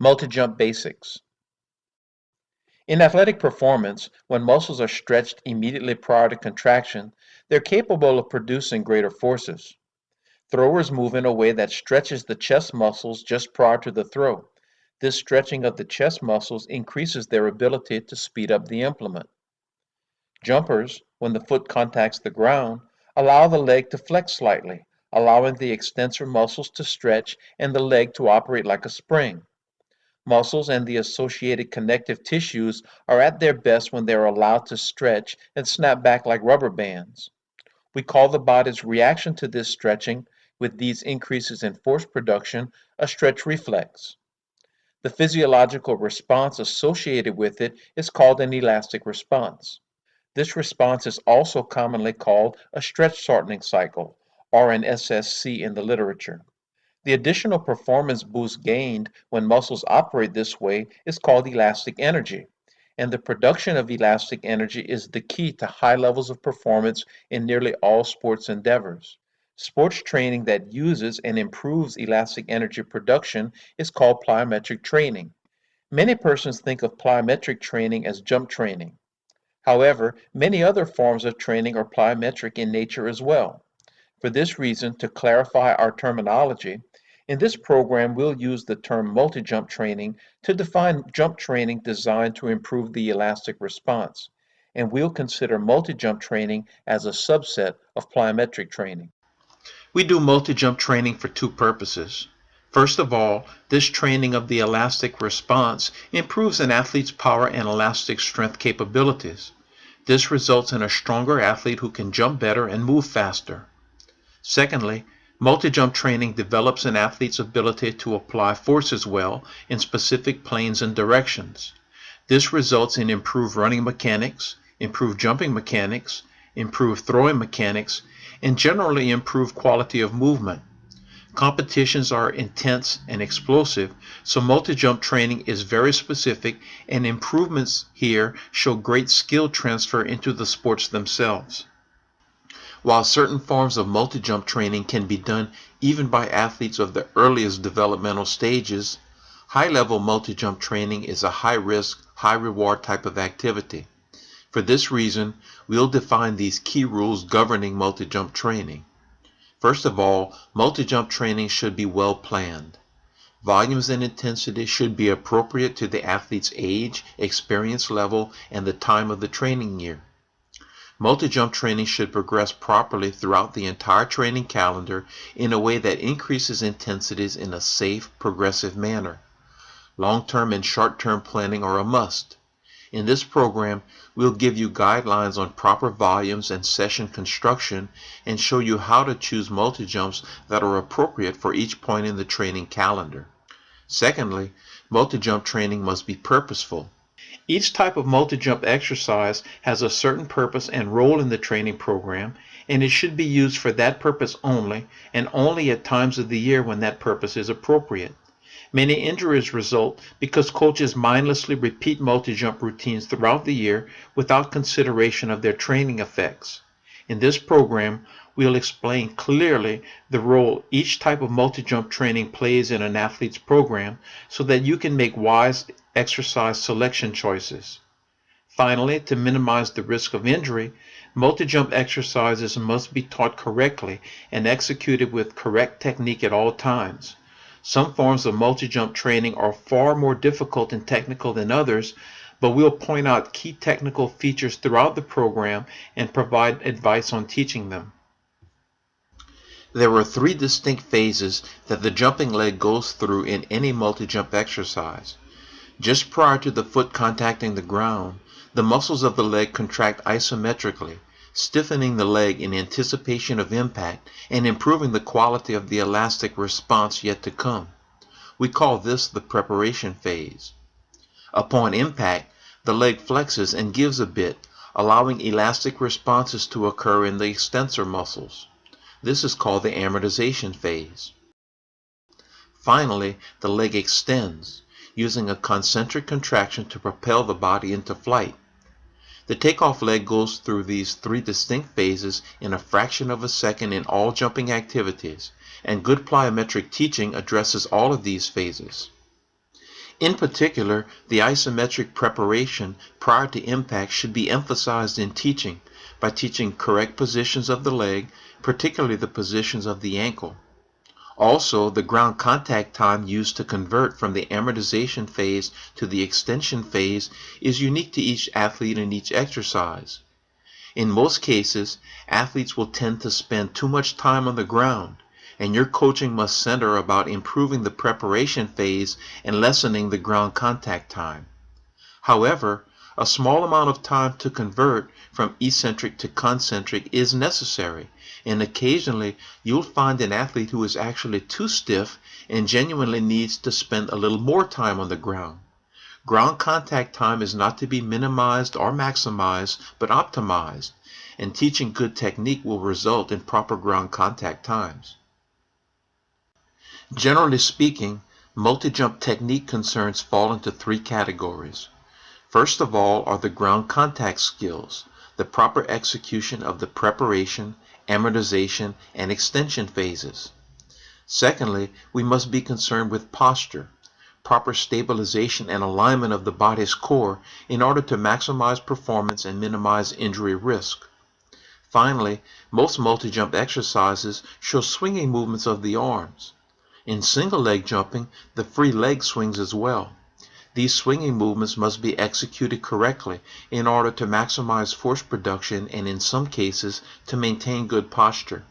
Multi-jump basics. In athletic performance, when muscles are stretched immediately prior to contraction, they're capable of producing greater forces. Throwers move in a way that stretches the chest muscles just prior to the throw. This stretching of the chest muscles increases their ability to speed up the implement. Jumpers, when the foot contacts the ground, allow the leg to flex slightly, allowing the extensor muscles to stretch and the leg to operate like a spring. Muscles and the associated connective tissues are at their best when they are allowed to stretch and snap back like rubber bands. We call the body's reaction to this stretching, with these increases in force production, a stretch reflex. The physiological response associated with it is called an elastic response. This response is also commonly called a stretch shortening cycle, or an SSC in the literature. The additional performance boost gained when muscles operate this way is called elastic energy, and the production of elastic energy is the key to high levels of performance in nearly all sports endeavors. Sports training that uses and improves elastic energy production is called plyometric training. Many persons think of plyometric training as jump training. However, many other forms of training are plyometric in nature as well. For this reason, to clarify our terminology, in this program we'll use the term multi-jump training to define jump training designed to improve the elastic response, and we'll consider multi-jump training as a subset of plyometric training. We do multi-jump training for two purposes. First of all, this training of the elastic response improves an athlete's power and elastic strength capabilities. This results in a stronger athlete who can jump better and move faster. Secondly, multi-jump training develops an athlete's ability to apply forces well in specific planes and directions. This results in improved running mechanics, improved jumping mechanics, improved throwing mechanics, and generally improved quality of movement. Competitions are intense and explosive, so multi-jump training is very specific, and improvements here show great skill transfer into the sports themselves. While certain forms of multi-jump training can be done even by athletes of the earliest developmental stages, high-level multi-jump training is a high-risk, high-reward type of activity. For this reason, we'll define these key rules governing multi-jump training. First of all, multi-jump training should be well planned. Volumes and intensity should be appropriate to the athlete's age, experience level, and the time of the training year. Multi-jump training should progress properly throughout the entire training calendar in a way that increases intensities in a safe, progressive manner. Long-term and short-term planning are a must. In this program, we'll give you guidelines on proper volumes and session construction and show you how to choose multi-jumps that are appropriate for each point in the training calendar. Secondly, multi-jump training must be purposeful. Each type of multi-jump exercise has a certain purpose and role in the training program, and it should be used for that purpose only, and only at times of the year when that purpose is appropriate. Many injuries result because coaches mindlessly repeat multi-jump routines throughout the year without consideration of their training effects. In this program, we'll explain clearly the role each type of multi-jump training plays in an athlete's program so that you can make wise exercise selection choices. Finally, to minimize the risk of injury, multi-jump exercises must be taught correctly and executed with correct technique at all times. Some forms of multi-jump training are far more difficult and technical than others, but we'll point out key technical features throughout the program and provide advice on teaching them. There are three distinct phases that the jumping leg goes through in any multi-jump exercise. Just prior to the foot contacting the ground, the muscles of the leg contract isometrically, stiffening the leg in anticipation of impact and improving the quality of the elastic response yet to come. We call this the preparation phase. Upon impact, the leg flexes and gives a bit, allowing elastic responses to occur in the extensor muscles. This is called the amortization phase. Finally, the leg extends, using a concentric contraction to propel the body into flight. The takeoff leg goes through these three distinct phases in a fraction of a second in all jumping activities, and good plyometric teaching addresses all of these phases. In particular, the isometric preparation prior to impact should be emphasized in teaching by teaching correct positions of the leg, particularly the positions of the ankle. Also, the ground contact time used to convert from the amortization phase to the extension phase is unique to each athlete and each exercise. In most cases, athletes will tend to spend too much time on the ground, and your coaching must center about improving the preparation phase and lessening the ground contact time. However, a small amount of time to convert from eccentric to concentric is necessary, and occasionally you'll find an athlete who is actually too stiff and genuinely needs to spend a little more time on the ground. Ground contact time is not to be minimized or maximized, but optimized, and teaching good technique will result in proper ground contact times. Generally speaking, multi-jump technique concerns fall into three categories. First of all are the ground contact skills, the proper execution of the preparation, amortization, and extension phases. Secondly, we must be concerned with posture, proper stabilization and alignment of the body's core in order to maximize performance and minimize injury risk. Finally, most multi-jump exercises show swinging movements of the arms. In single leg jumping, the free leg swings as well. These swinging movements must be executed correctly in order to maximize force production and in some cases to maintain good posture.